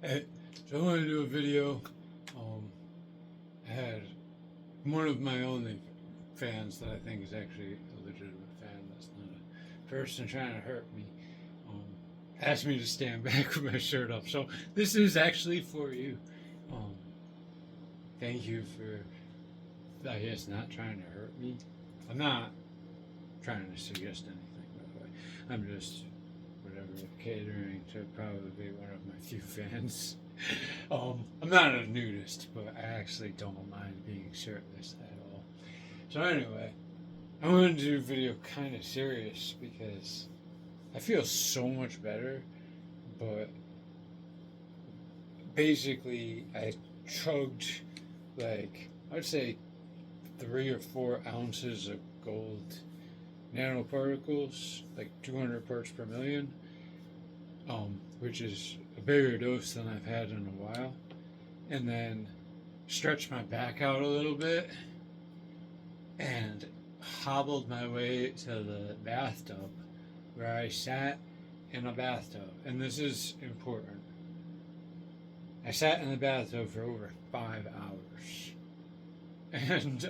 Hey, so I want to do a video. I had one of my only fans that I think is actually a legitimate fan. That's not a person trying to hurt me. Um, asked me to stand back with my shirt off. So this is actually for you. Um, thank you for, I guess, not trying to hurt me. I'm not trying to suggest anything, by the way. I'm just whatever catering to probably one of my few fans. I'm not a nudist, but I actually don't mind being shirtless at all. So anyway, I wanted to do a video kind of serious because I feel so much better, but basically I chugged like I'd say 3 or 4 ounces of gold nanoparticles, like 200 parts per million, which is a bigger dose than I've had in a while, and then stretched my back out a little bit and hobbled my way to the bathtub where I sat in a bathtub. And this is important. I sat in the bathtub for over 5 hours. And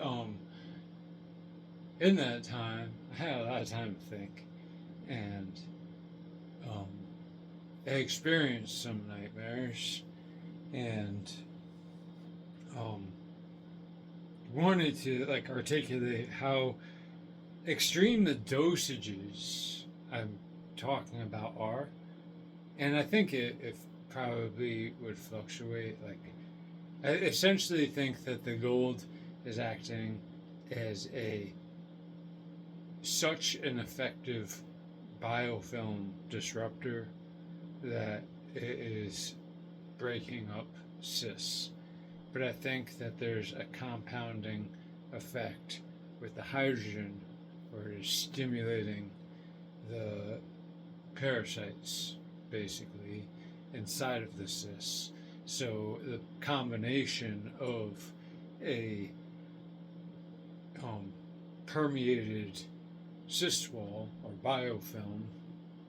in that time, I had a lot of time to think. And I experienced some nightmares. And wanted to like articulate how extreme the dosages I'm talking about are, and I think it probably would fluctuate. Like, I essentially think that the gold is acting as a such an effective biofilm disruptor that it is breaking up cysts. But I think that there's a compounding effect with the hydrogen where it is stimulating the parasites basically inside of the cysts. So the combination of a permeated cyst wall or biofilm,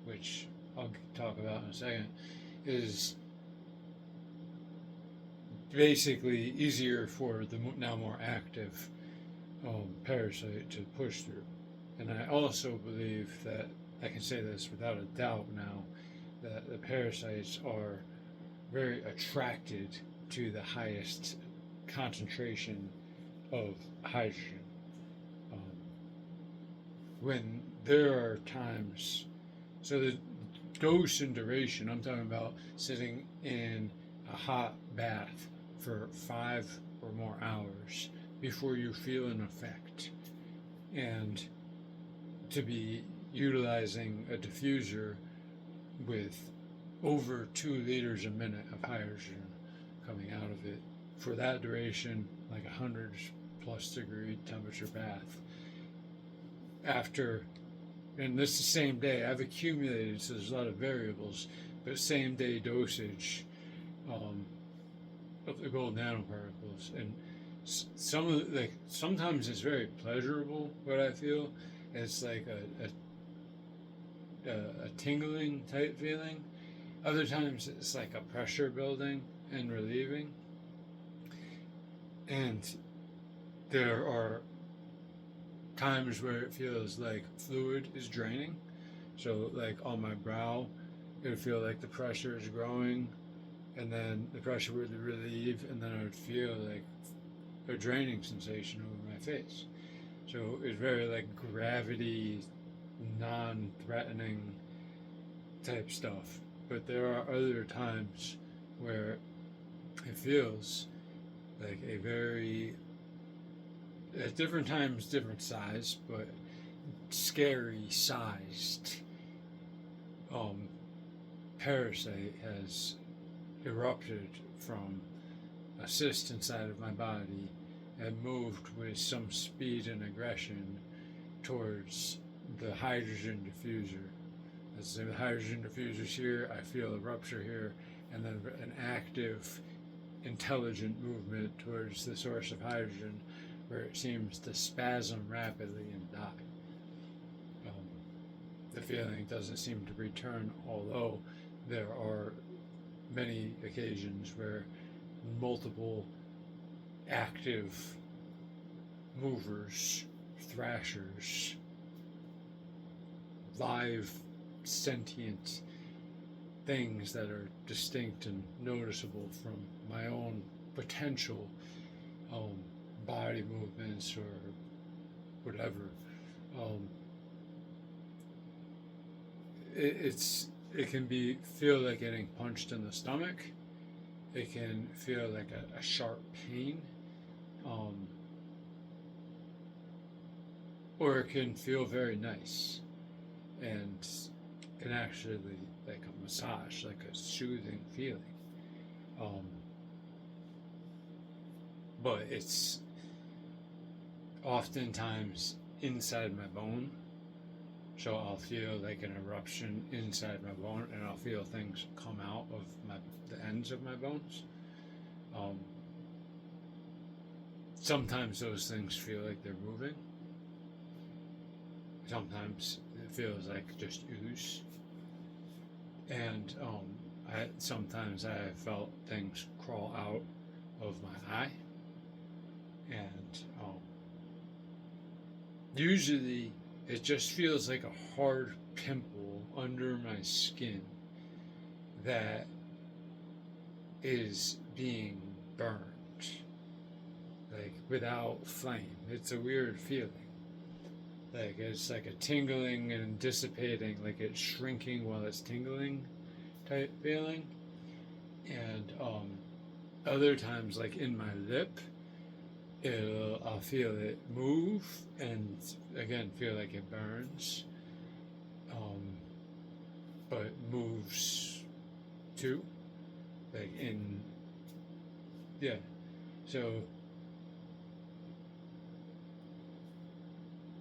which I'll talk about in a second, is basically easier for the now more active parasite to push through. And I also believe that I can say this without a doubt now that the parasites are very attracted to the highest concentration of hydrogen. When there are times, so the dose and duration, I'm talking about sitting in a hot bath for 5 or more hours before you feel an effect, and to be utilizing a diffuser with over 2 liters a minute of hydrogen coming out of it for that duration, like 100+ degree temperature bath. After, and this is the same day, I've accumulated, so there's a lot of variables, but same day dosage of the gold nanoparticles. And some of the, like, sometimes it's very pleasurable. What I feel, it's like a tingling type feeling. Other times it's like a pressure building and relieving. And there are times where it feels like fluid is draining. So like on my brow, it would feel like the pressure is growing, and then the pressure would relieve, and then I would feel like a draining sensation over my face. So it's very like gravity, non-threatening type stuff. But there are other times where it feels like a very, at different times, different size, but scary sized parasite has erupted from a cyst inside of my body and moved with some speed and aggression towards the hydrogen diffuser. As the hydrogen diffuser's here, I feel a rupture here, and then an active, intelligent movement towards the source of hydrogen where it seems to spasm rapidly and die. The feeling doesn't seem to return, although there are many occasions where multiple active movers, thrashers, live sentient things that are distinct and noticeable from my own potential body movements or whatever. Um, it can feel like getting punched in the stomach. It can feel like a sharp pain, um, or it can feel very nice and can actually like a massage, like a soothing feeling. Um, but it's oftentimes inside my bone. So I'll feel like an eruption inside my bone, and I'll feel things come out of the ends of my bones. Um, Sometimes those things feel like they're moving. Sometimes it feels like just ooze. And sometimes I have felt things crawl out of my eye. And usually it just feels like a hard pimple under my skin that is being burned, like without flame. It's a weird feeling. Like it's like a tingling and dissipating, like it's shrinking while it's tingling type feeling. And other times, like in my lip, I'll feel it move and again feel like it burns, but moves too, like in, yeah. So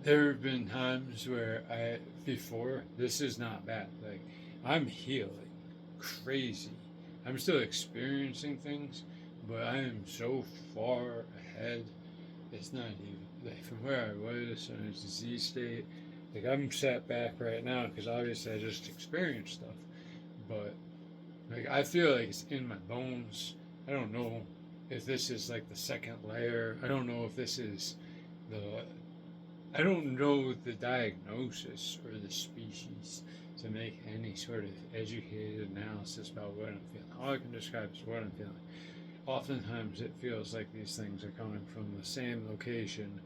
there have been times where before, this is not bad. Like I'm healing crazy. I'm still experiencing things, but I am so far ahead. It's not even like from where I was in a disease state. Like I'm set back right now because obviously I just experienced stuff, but like I feel like it's in my bones. I don't know if this is like the second layer. I don't know if this is the. I don't know the diagnosis or the species to make any sort of educated analysis about what I'm feeling. All I can describe is what I'm feeling. Oftentimes it feels like these things are coming from the same location,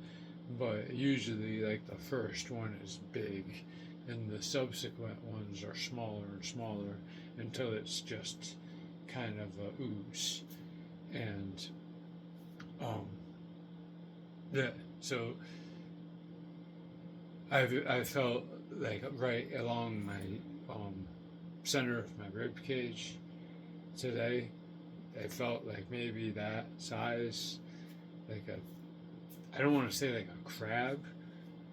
but usually like the first one is big and the subsequent ones are smaller and smaller until it's just kind of a ooze. And yeah, so I felt like right along my center of my rib cage today. I felt like maybe that size, like I don't want to say like a crab,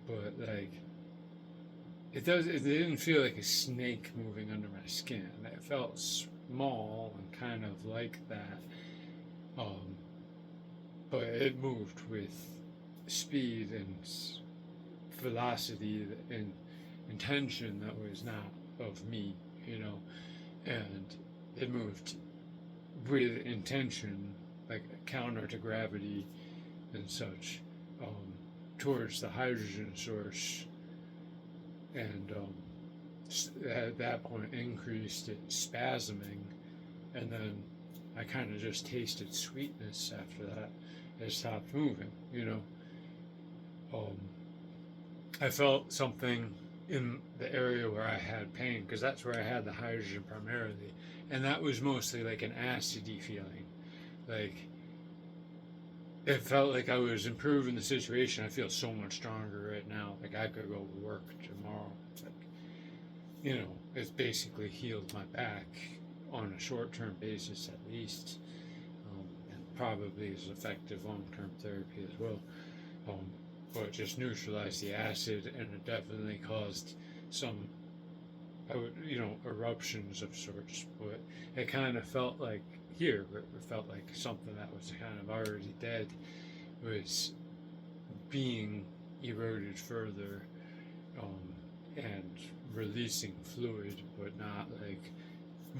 but like it didn't feel like a snake moving under my skin. It felt small and kind of like that, but it moved with speed and velocity and intention that was not of me, and it moved with intention, like counter to gravity and such, towards the hydrogen source, and at that point increased it spasming, and then I kind of just tasted sweetness after that. It stopped moving, I felt something in the area where I had pain, because that's where I had the hydrogen primarily, and that was mostly like an acidy feeling. Like it felt like I was improving the situation. I feel so much stronger right now. Like I could go work tomorrow. It's like, it's basically healed my back on a short-term basis at least, and probably is effective long-term therapy as well. But it just neutralized the acid, and it definitely caused some, eruptions of sorts. But it kind of felt like it felt like something that was kind of already dead was being eroded further, and releasing fluid, but not like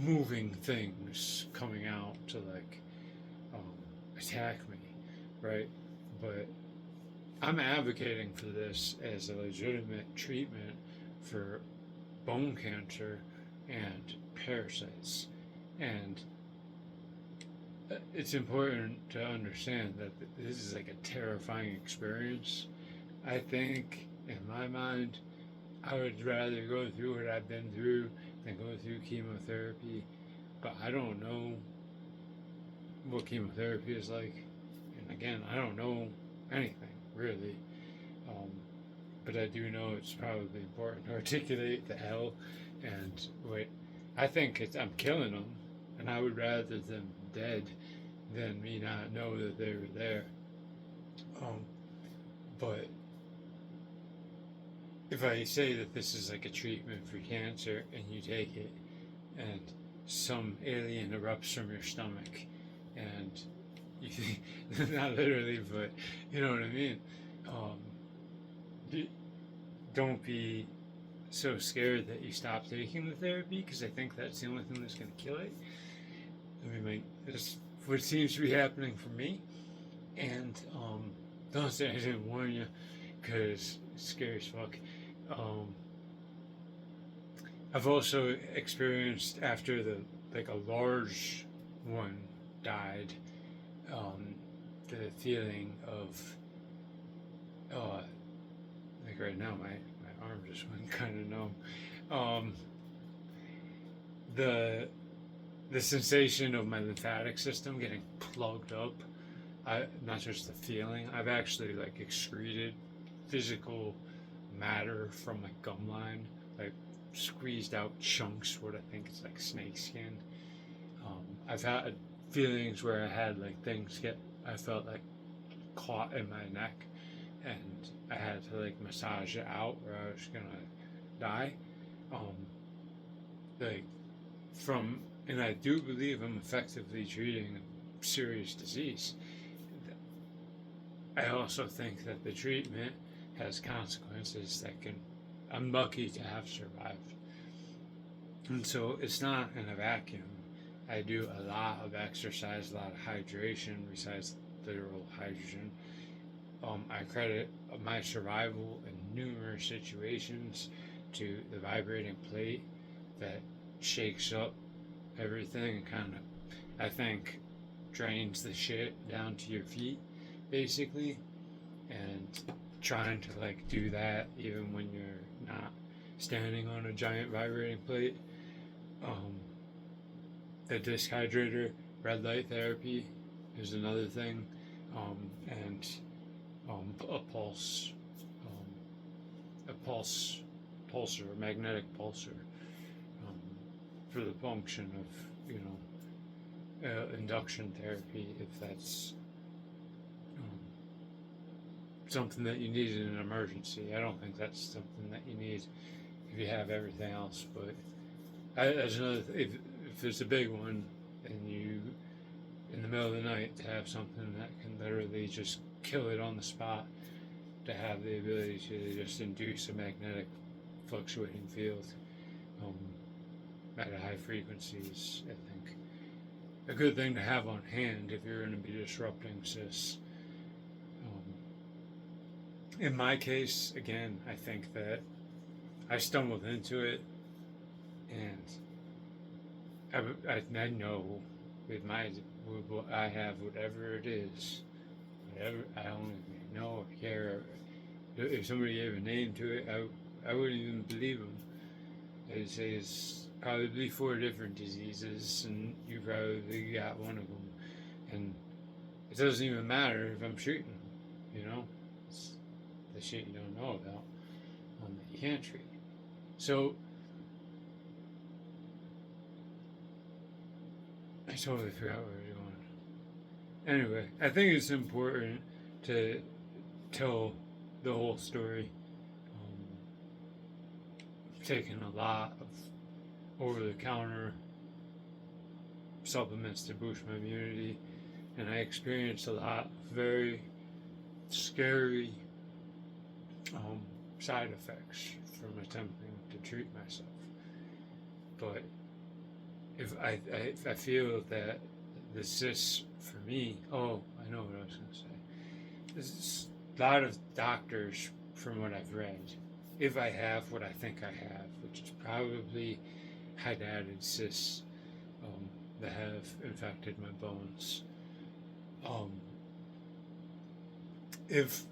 moving things coming out to like attack me, right? But I'm advocating for this as a legitimate treatment for bone cancer and parasites. And it's important to understand that this is like a terrifying experience. I think, in my mind, I would rather go through what I've been through than go through chemotherapy. But I don't know what chemotherapy is like. And again, I don't know anything, really. But I do know it's probably important to articulate the hell. And wait, I think I'm killing them. And I would rather them dead than me not know that they were there. But if I say that this is like a treatment for cancer and you take it and some alien erupts from your stomach and you not literally, but you know what I mean, don't be so scared that you stop taking the therapy, because I think that's the only thing that's going to kill it. I mean, that's what seems to be happening for me. And don't say I didn't warn you, because it's scary as fuck. I've also experienced, after a large one died, the feeling of like right now my arm just went kind of numb. The sensation of my lymphatic system getting plugged up, not just the feeling, I've actually like excreted physical matter from my gum line, like squeezed out chunks, what I think is like snake skin. I've had feelings where I had like I felt like caught in my neck, and I had to like massage it out or I was gonna die. And I do believe I'm effectively treating a serious disease. I also think that the treatment has consequences I'm lucky to have survived. And so it's not in a vacuum. I do a lot of exercise, a lot of hydration, besides literal hydrogen. I credit my survival in numerous situations to the vibrating plate that shakes up everything and kind of, I think, drains the shit down to your feet, basically. And trying to like do that even when you're not standing on a giant vibrating plate. The disc hydrator, red light therapy is another thing, and a pulsar, a magnetic pulsar, for the function of induction therapy, if that's something that you need in an emergency. I don't think that's something that you need if you have everything else. But as another, if it's a big one and you in the middle of the night to have something that can literally just kill it on the spot, to have the ability to just induce a magnetic fluctuating field at high frequencies, I think a good thing to have on hand if you're going to be disrupting cis. In my case, again, I think that I stumbled into it, and I know with what I have, whatever it is, whatever, I don't even know or care. If somebody gave a name to it, I wouldn't even believe them. They'd say it's probably 4 different diseases, and you probably got one of them. And it doesn't even matter if I'm shooting them, It's the shit you don't know about, that you can't treat. So, I totally forgot where we were going. Anyway, I think it's important to tell the whole story. I've taken a lot of over-the-counter supplements to boost my immunity, and I experienced a lot of very scary side effects from attempting to treat myself. But if I feel that the cysts for me, oh, I know what I was going to say. There's a lot of doctors, from what I've read, if I have what I think I have, which is probably hydatid cysts that have infected my bones. If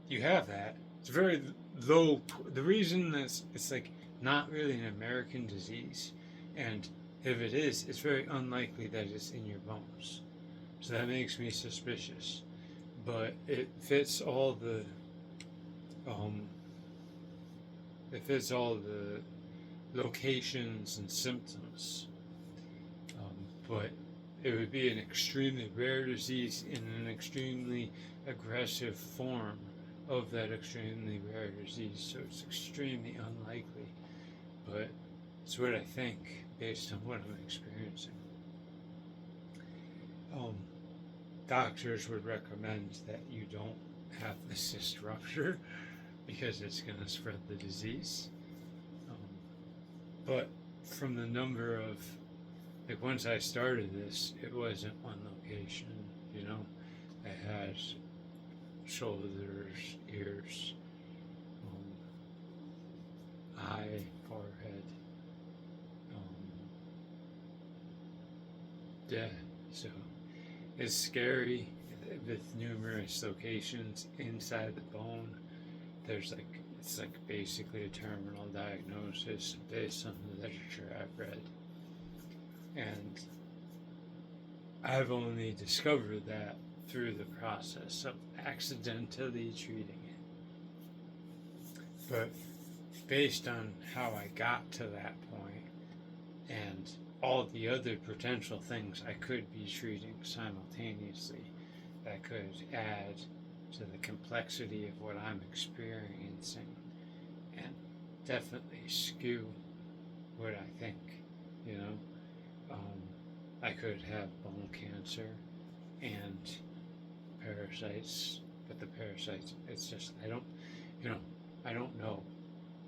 you have that, it's very low. The reason that it's like not really an American disease, and if it is, it's very unlikely that it's in your bones. So that makes me suspicious. But it fits all the locations and symptoms. But it would be an extremely rare disease in an extremely aggressive form of that extremely rare disease, so it's extremely unlikely. But it's what I think based on what I'm experiencing. Doctors would recommend that you don't have the cyst rupture because it's going to spread the disease. But from the number of, like, once I started this, it wasn't one location, you know. I had shoulders, ears, eye, forehead, yeah, so it's scary with numerous locations inside the bone. There's like, it's like basically a terminal diagnosis based on the literature I've read. And I've only discovered that through the process of accidentally treating it. But based on how I got to that point and all the other potential things I could be treating simultaneously, that could add to the complexity of what I'm experiencing and definitely skew what I think, you know. I could have bone cancer and parasites, but the parasites, it's just, I don't know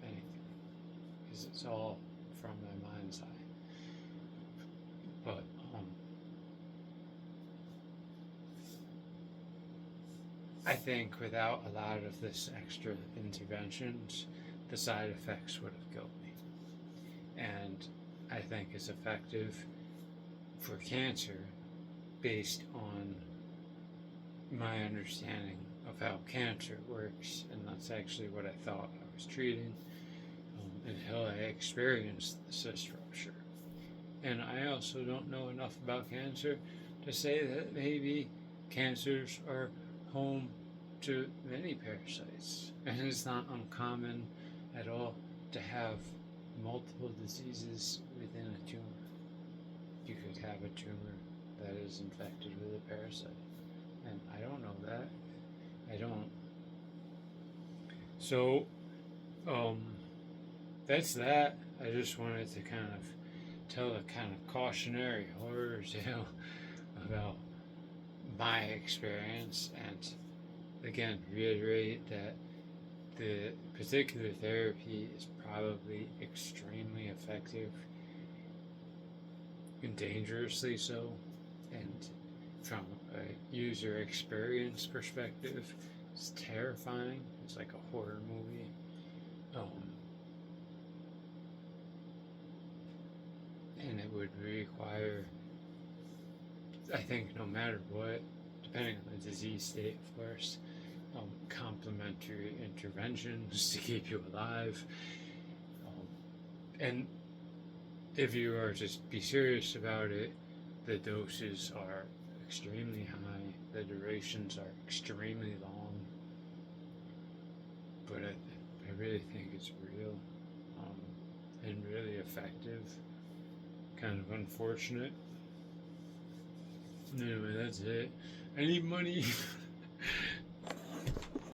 anything, because it's all from my mind's eye. But I think without a lot of this extra interventions, the side effects would have killed me. And I think it's effective for cancer based on my understanding of how cancer works, and that's actually what I thought I was treating until I experienced the cyst rupture. And I also don't know enough about cancer to say that maybe cancers are home to many parasites, and it's not uncommon at all to have multiple diseases within a tumor. You could have a tumor that is infected with a parasite, and I don't know that. I don't. So, that's that. I just wanted to kind of tell a kind of cautionary horror tale about my experience, and again reiterate that the particular therapy is probably extremely effective and dangerously so, and from a user experience perspective, it's terrifying. It's like a horror movie. And it would require, I think, no matter what, depending on the disease state, of course, complementary interventions to keep you alive. And if you are to be serious about it, the doses are extremely high, the durations are extremely long, but I really think it's real and really effective. Kind of unfortunate. Anyway, that's it. I need money.